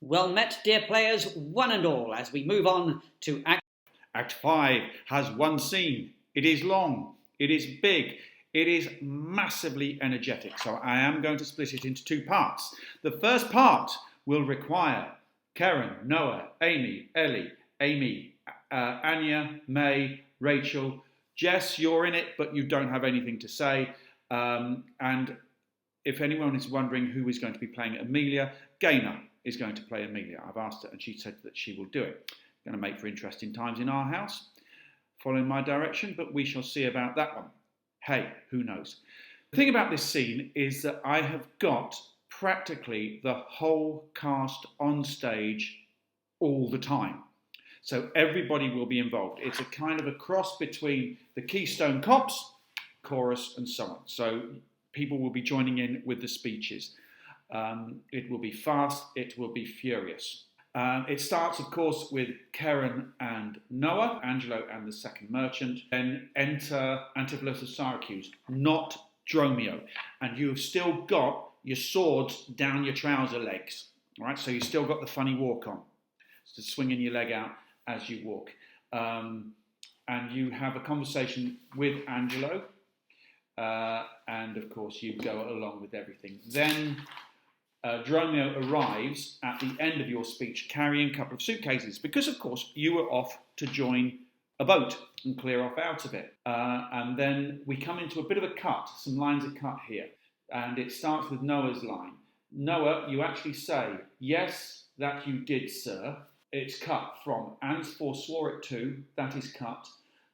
Well met, dear players, one and all, as we move on to Act 5 has one scene. It is long, it is big, it is massively energetic. So I am going to split it into two parts. The first part will require Karen, Noah, Amy, Ellie, Amy, Anya, May, Rachel. Jess, you're in it, but you don't have anything to say. And if anyone is wondering who is going to be playing Amelia, Gaynor is going to play Amelia. I've asked her and she said that she will do it. Going to make for interesting times in our house, following my direction, but we shall see about that one. Hey, who knows? The thing about this scene is that I have got practically the whole cast on stage all the time. So everybody will be involved. It's a kind of a cross between the Keystone Cops, chorus, and so on. So people will be joining in with the speeches. It will be fast, it will be furious. It starts, of course, with Karen and Noah, Angelo and the second merchant. Then enter Antipholus of Syracuse, not Dromio. And you have still got your swords down your trouser legs. All right, so you've still got the funny walk on. So swinging your leg out as you walk. And you have a conversation with Angelo. And, of course, you go along with everything. Then Dromio arrives at the end of your speech carrying a couple of suitcases because, of course, you were off to join a boat and clear off out of it. And then we come into a bit of a cut, some lines are cut here. And it starts with Noah's line. Noah, you actually say, yes, that you did, sir. It's cut from, and forswore it too, that is cut,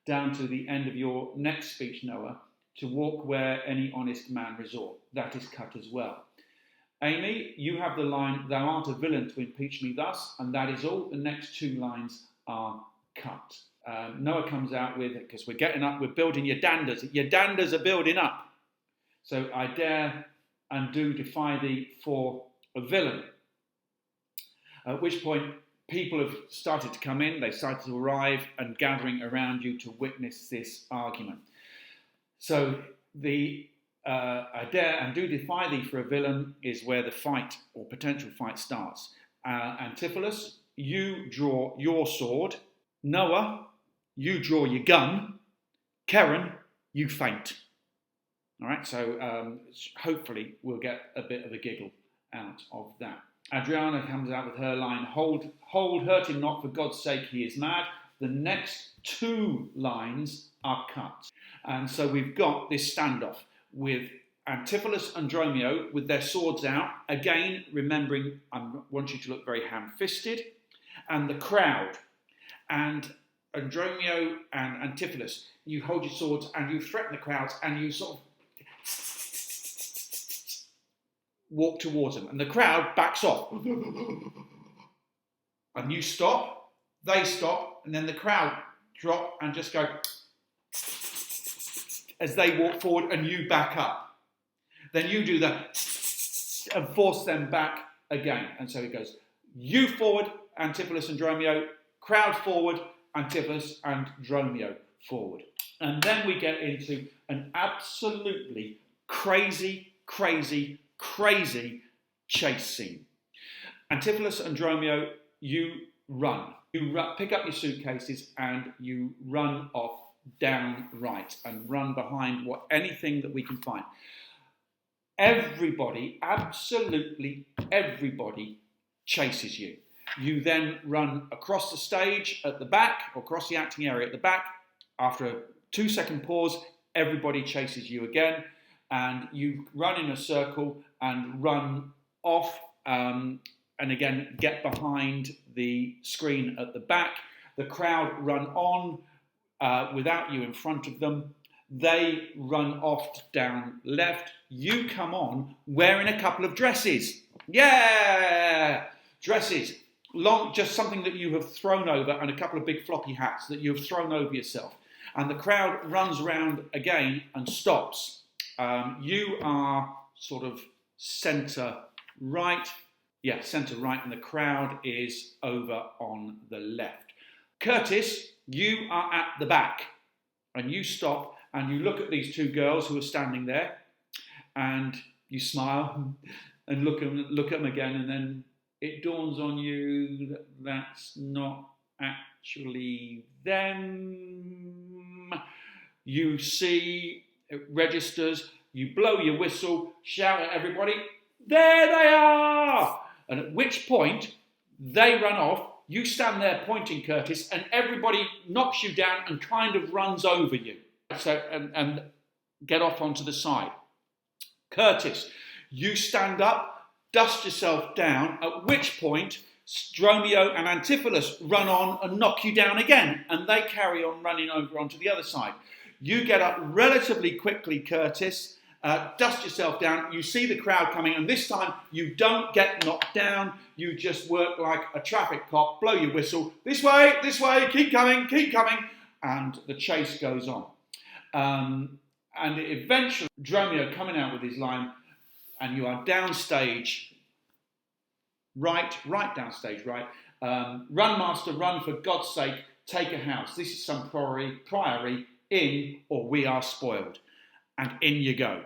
down to the end of your next speech, Noah, to walk where any honest man resort. That is cut as well. Amy, you have the line, thou art a villain to impeach me thus, and that is all. The next two lines are cut. Noah comes out with, because we're getting up, we're building your danders. Your danders are building up. So I dare and do defy thee for a villain. At which point, people have started to come in, they've started to arrive and gathering around you to witness this argument. So the I dare and do defy thee for a villain is where the fight or potential fight starts. Antipholus, you draw your sword. Noah, you draw your gun. Karen, you faint. All right, so hopefully we'll get a bit of a giggle out of that. Adriana comes out with her line, hold, hurt him not, for God's sake, he is mad. The next two lines are cut. And so we've got this standoff with Antipholus and Dromio with their swords out. Again, remembering, I want you to look very ham-fisted. And the crowd. And Dromio and Antipholus, you hold your swords and you threaten the crowds and you sort of walk towards them. And the crowd backs off. And you stop, they stop, and then the crowd drop and just go as they walk forward and you back up. Then you do that and force them back again. And so it goes, you forward, Antipholus and Dromio, crowd forward, Antipholus and Dromio forward. And then we get into an absolutely crazy chase scene. Antipholus and Dromio, you run. You pick up your suitcases and you run off down right and run behind anything that we can find. Everybody, absolutely everybody chases you. You then run across the stage at the back, or across the acting area at the back. After a 2-second pause, everybody chases you again, and you run in a circle and run off, and again get behind the screen at the back. The crowd run on without you in front of them. They run off down left. You come on wearing a couple of dresses. Yeah! Dresses. Long, just something that you have thrown over, and a couple of big floppy hats that you have thrown over yourself. And the crowd runs round again and stops. You are sort of centre right. Yeah, centre right, and the crowd is over on the left. Curtis, you are at the back, and you stop and you look at these two girls who are standing there, and you smile and look at them again, and then it dawns on you that that's not actually them. You see, it registers, you blow your whistle, shout at everybody, there they are! And at which point, they run off, you stand there pointing, Curtis, and everybody knocks you down and kind of runs over you. So, and get off onto the side. Curtis, you stand up, dust yourself down, at which point Dromio and Antipholus run on and knock you down again, and they carry on running over onto the other side. You get up relatively quickly, Curtis, dust yourself down, you see the crowd coming, and this time you don't get knocked down, you just work like a traffic cop, blow your whistle, this way, keep coming, and the chase goes on. And eventually, Dromio coming out with his line, and you are downstage, right downstage, right. Run, master, run, for God's sake, take a house. This is some priory, in, or we are spoiled. And in you go.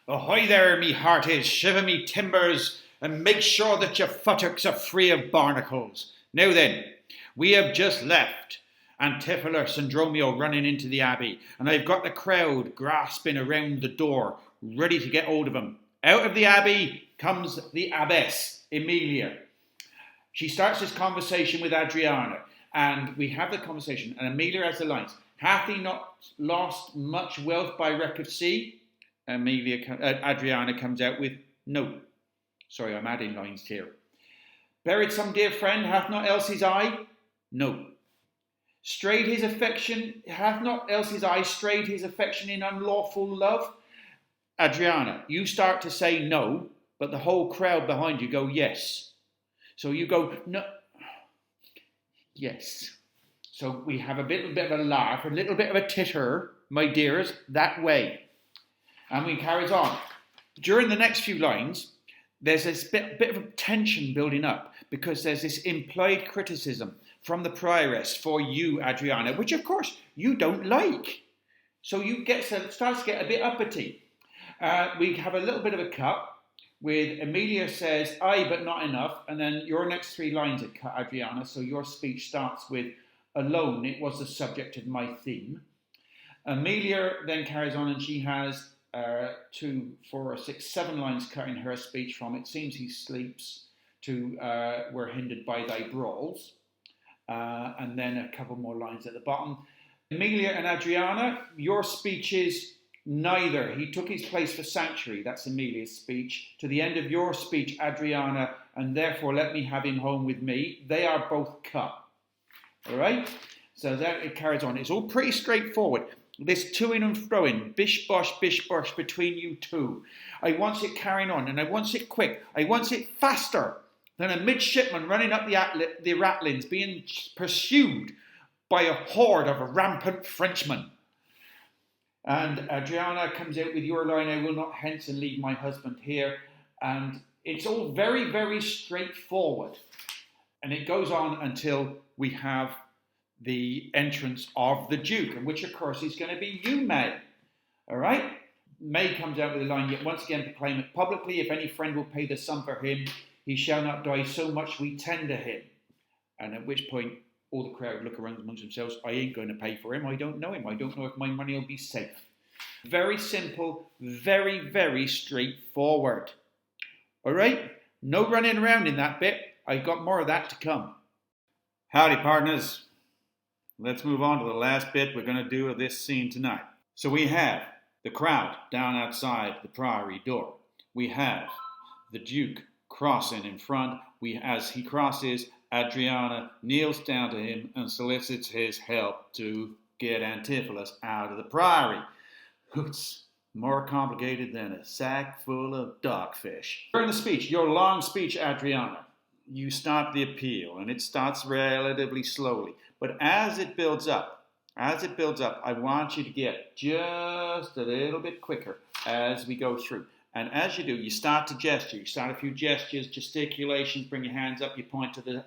Ahoy there, me hearties, shiver me timbers, and make sure that your futtocks are free of barnacles. Now then, we have just left Antipholus and Dromio running into the abbey, and I've got the crowd grasping around the door, ready to get hold of them. Out of the abbey comes the abbess, Emilia. She starts this conversation with Adriana, and we have the conversation, and Emilia has the lines. Hath he not lost much wealth by wreck of sea? Adriana comes out with, no. Sorry, I'm adding lines here. Buried some dear friend, hath not Elsie's eye? No. Strayed his affection, hath not Elsie's eye strayed his affection in unlawful love? Adriana, you start to say no, but the whole crowd behind you go yes. So you go, no, yes. So we have a little bit of a laugh, a little bit of a titter, my dears, that way. And we carries on. During the next few lines, there's this bit of tension building up because there's this implied criticism from the prioress for you, Adriana, which of course you don't like. So you starts to get a bit uppity. We have a little bit of a cut with Emilia says, aye, but not enough. And then your next three lines are cut, Adriana. So your speech starts with, alone, it was the subject of my theme. Emilia then carries on and she has 2, 4, 6, 7 lines cut in her speech from it seems he sleeps to we're hindered by thy brawls. And then a couple more lines at the bottom. Emilia and Adriana, your speech is neither. He took his place for sanctuary. That's Emilia's speech. To the end of your speech, Adriana, and therefore let me have him home with me. They are both cut. All right? So that it carries on. It's all pretty straightforward. This to-in and fro-in, bish-bosh between you two. I want it carrying on, and I want it quick. I want it faster than a midshipman running up the ratlins being pursued by a horde of rampant Frenchmen. And Adriana comes out with your line, I will not hence and leave my husband here. And it's all very, very straightforward. And it goes on until we have the entrance of the Duke, and which of course is going to be you, May. All right? May comes out with a line, yet once again proclaim it publicly, if any friend will pay the sum for him, he shall not die, so much we tender him. And at which point, all the crowd look around amongst themselves, I ain't going to pay for him, I don't know him, I don't know if my money will be safe. Very simple, very, very straightforward. All right? No running around in that bit. I've got more of that to come. Howdy, partners. Let's move on to the last bit we're going to do of this scene tonight. So we have the crowd down outside the priory door. We have the Duke crossing in front. As he crosses, Adriana kneels down to him and solicits his help to get Antipholus out of the priory. It's more complicated than a sack full of dogfish. During the speech, your long speech, Adriana, you start the appeal, and it starts relatively slowly. But as it builds up, I want you to get just a little bit quicker as we go through. And as you do, you start to gesture. You start a few gestures, gesticulations, bring your hands up, you point to the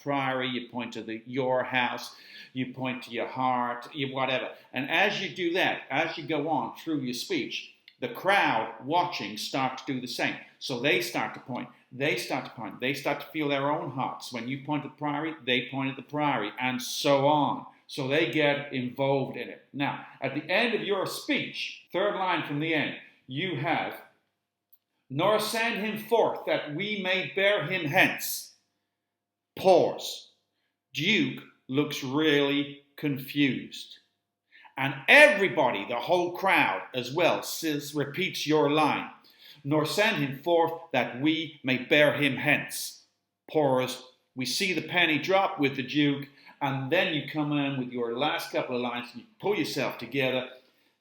priory, you point to your house, you point to your heart, whatever. And as you do that, as you go on through your speech, The crowd watching start to do the same. So they start to point. They start to point. They start to feel their own hearts. When you point at the priory, they point at the priory, and so on. So they get involved in it. Now, at the end of your speech, third line from the end, you have, nor send him forth that we may bear him hence. Pause. Duke looks really confused. And everybody, the whole crowd as well, repeats your line. Nor send him forth that we may bear him hence. Pause. We see the penny drop with the Duke, and then you come in with your last couple of lines and you pull yourself together.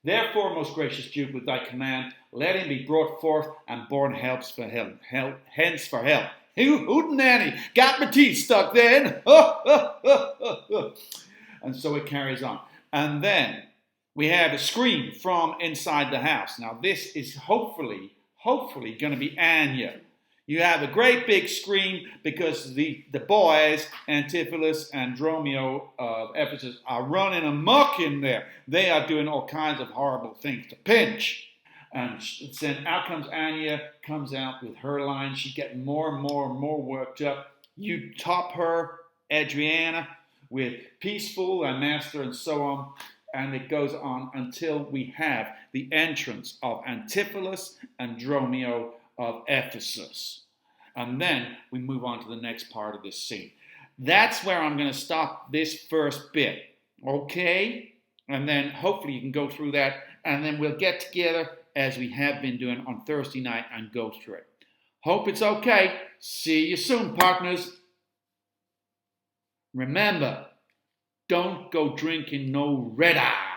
Therefore, most gracious Duke, with thy command, let him be brought forth and born hence for help. Hootin' Annie, got my teeth stuck then. And so it carries on. And then we have a scream from inside the house. Now this is hopefully going to be Anya. You have a great big scream because the boys, Antipholus and Dromio of Ephesus, are running amok in there. They are doing all kinds of horrible things to Pinch. And then out comes Anya, comes out with her line. She's getting more and more worked up. You top her, Adriana, with Peaceful and Master and so on. And it goes on until we have the entrance of Antipholus and Dromio of Ephesus. And then we move on to the next part of this scene. That's where I'm going to stop this first bit. Okay? And then hopefully you can go through that. And then we'll get together as we have been doing on Thursday night and go through it. Hope it's okay. See you soon, partners. Remember, don't go drinking no red eye.